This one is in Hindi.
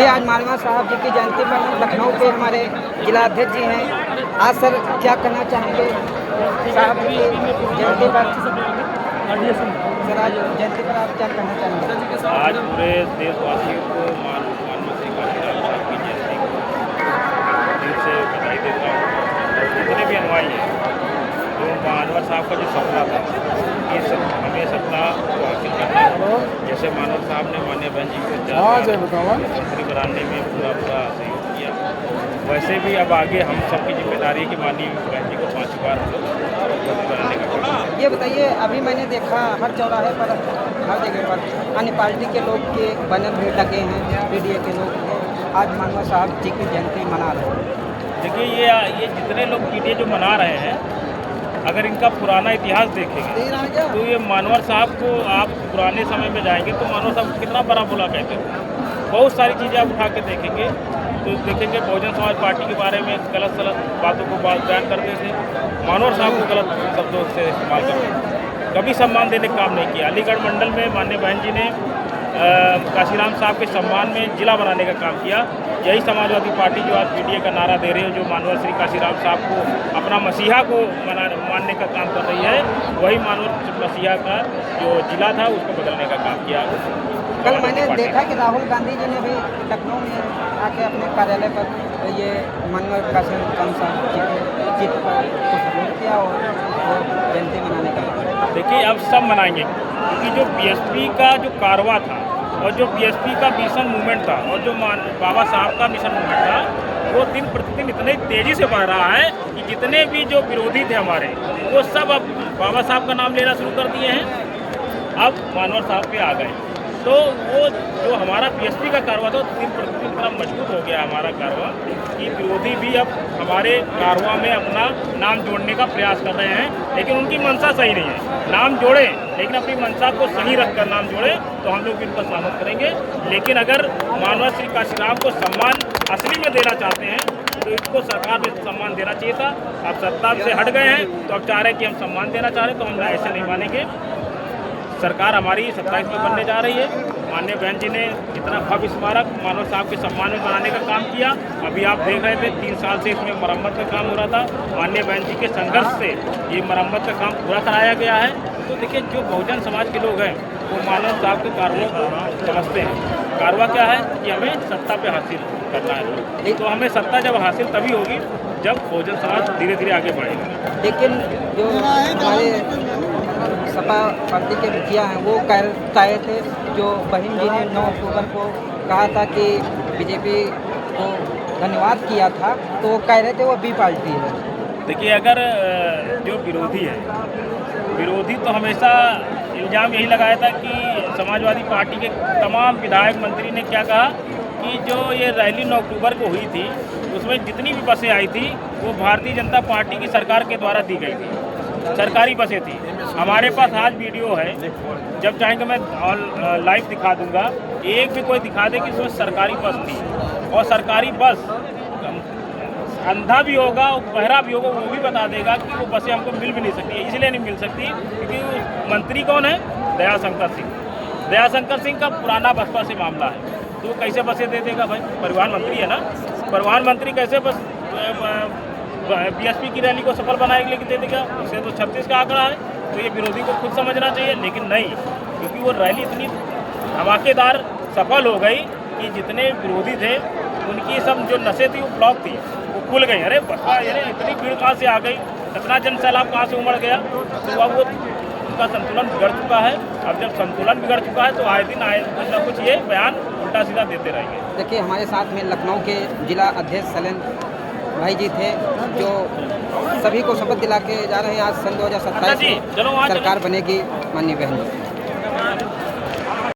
आज मानवा साहब जी की जयंती पर लखनऊ के हमारे जिला अध्यक्ष जी हैं। आज सर क्या कहना चाहेंगे साहब जी की जयंती पर? सर आज जयंती पर आप क्या कहना चाहेंगे? आज पूरे देशवासियों को मानव श्री काशीराम साहब की जयंती को दिल से बधाई देता हूँ। और जितने भी अनुयायी हैं, जो मानव साहब का जो सपना था कि हमें सपना को हासिल करना है, जैसे मानव साहब ने माननीय बहन जी को मंत्री बनाने में पूरा सहयोग किया, वैसे भी अब आगे हम सबकी जिम्मेदारी है कि माननीय बहन जी को 5 बार हम लोग मंत्री बनाने का काम। ये बताइए, अभी मैंने देखा हर चौराहे पर, हर जगह पर अन्य पार्टी के लोग के बैनर भी लगे हैं, पीडीए के लोग आज मानवा साहब जी की जयंती मना रहे हैं। देखिए, ये जितने लोग पीडीए जो मना रहे हैं, अगर इनका पुराना इतिहास देखेंगे तो ये मानवर साहब को आप पुराने समय में जाएंगे तो मानवर साहब को कितना बड़ा बुला कहते थे। बहुत सारी चीज़ें आप उठा के देखेंगे तो देखेंगे बहुजन समाज पार्टी के बारे में गलत सलत बातों को बयान करते थे, मानवर साहब को गलत शब्दों से इस्तेमाल करते थे, कभी सम्मान देने का काम नहीं किया। अलीगढ़ मंडल में माननीय बहन जी ने काशीराम साहब के सम्मान में जिला बनाने का काम किया। यही समाजवादी पार्टी जो आज पीडीए का नारा दे रही है, जो मानवर श्री काशीराम साहब को अपना मसीहा को मानने का काम कर रही है, वही मानवर मसीहा का जो जिला था उसको बदलने का काम किया। कल मैंने देखा कि राहुल गांधी जी ने भी लखनऊ में आके अपने कार्यालय पर ये मानवर काशीराम साहब जी के चित्र पर कुछ वोट किया और जयंती मनाने का। देखिए, अब सब मनाएंगे क्योंकि जो बीएसपी का जो कारवा था और जो बीएसपी का मिशन मूवमेंट था और जो बाबा साहब का मिशन मूवमेंट था, वो दिन प्रतिदिन इतनी तेज़ी से बढ़ रहा है कि जितने भी जो विरोधी थे हमारे, वो सब अब बाबा साहब का नाम लेना शुरू कर दिए हैं, अब मानवर साहब पे आ गए। तो वो जो हमारा बीएसपी का कारवा था, दिन प्रतिदिन इतना मजबूत हो गया हमारा कारवा कि विरोधी भी अब हमारे कारवा में अपना नाम जोड़ने का प्रयास कर रहे हैं, लेकिन उनकी मंशा सही नहीं है। नाम जोड़े लेकिन अपनी मंशा को सही रखकर नाम जोड़े तो हम लोग भी उनका स्वागत करेंगे। लेकिन अगर मानव श्री काशीराम को सम्मान असली में देना चाहते हैं तो इसको सरकार ने सम्मान देना चाहिए था। अब सत्ता से हट गए हैं तो अब चाह रहे हैं कि हम सम्मान देना चाह रहे हैं, तो हम ऐसे नहीं मानेंगे। सरकार हमारी 27 में बनने जा रही है। माननीय बहन जी ने इतना भव्य स्मारक मानव साहब के सम्मान में बनाने का काम किया। अभी आप देख रहे थे 3 साल से इसमें मरम्मत का काम हो रहा था। माननीय बहन जी के संघर्ष से ये मरम्मत का काम पूरा कराया गया है। तो देखिए, जो बहुजन समाज के लोग हैं वो मानव साहब के कार्यों को समझते हैं। कारवा क्या है कि हमें सत्ता पे हासिल करना है, तो हमें सत्ता जब हासिल तभी होगी जब बहुजन समाज धीरे धीरे आगे बढ़ेगा। लेकिन जो हमारे सपा पार्टी के मुखिया हैं वो कहे थे, जो बहन जी ने 9 अक्टूबर को कहा था कि बीजेपी को धन्यवाद किया था, तो वो कह रहे थे वो बी पार्टी है। देखिए, अगर जो विरोधी तो हमेशा इल्ज़ाम यही लगाया था कि समाजवादी पार्टी के तमाम विधायक मंत्री ने क्या कहा कि जो ये रैली 9 अक्टूबर को हुई थी उसमें जितनी भी बसें आई थी वो भारतीय जनता पार्टी की सरकार के द्वारा दी गई थी, सरकारी बसें थी। हमारे पास आज वीडियो है, जब चाहेंगे मैं लाइव दिखा दूंगा। एक भी कोई दिखा दे कि उसमें सरकारी बस थी, और सरकारी बस अंधा भी होगा और बहरा भी होगा, वो भी बता देगा कि वो बसें हमको मिल भी नहीं सकती। इसलिए नहीं मिल सकती क्योंकि मंत्री कौन है? दयाशंकर सिंह। दयाशंकर सिंह का पुराना बसपा से मामला है, तो वो कैसे बसें दे देगा भाई? परिवहन मंत्री है ना, परिवहन मंत्री कैसे बस बीएसपी की रैली को सफल बनाने के लिए दे देगा? उससे तो 36 का आंकड़ा है। तो ये विरोधी को खुद समझना चाहिए, लेकिन नहीं, क्योंकि वो रैली इतनी धमाकेदार सफल हो गई कि जितने विरोधी थे उनकी सब जो नशे थी वो ब्लॉक थी, वो खुल गई। अरे बसपा, अरे इतनी भीड़ कहाँ से आ गई, इतना जन सैलाब कहाँ से उमड़ गया? तो अब वो उनका संतुलन बिगड़ चुका है। अब जब संतुलन बिगड़ चुका है तो आए दिन कुछ न कुछ ये बयान उल्टा सीधा देते रहेंगे। देखिए, हमारे साथ में लखनऊ के जिला अध्यक्ष शैलेंद्र भाई जी थे, जो सभी को शपथ दिला के जा रहे हैं। आज सन 2027 में सरकार बनेगी माननीय बहन।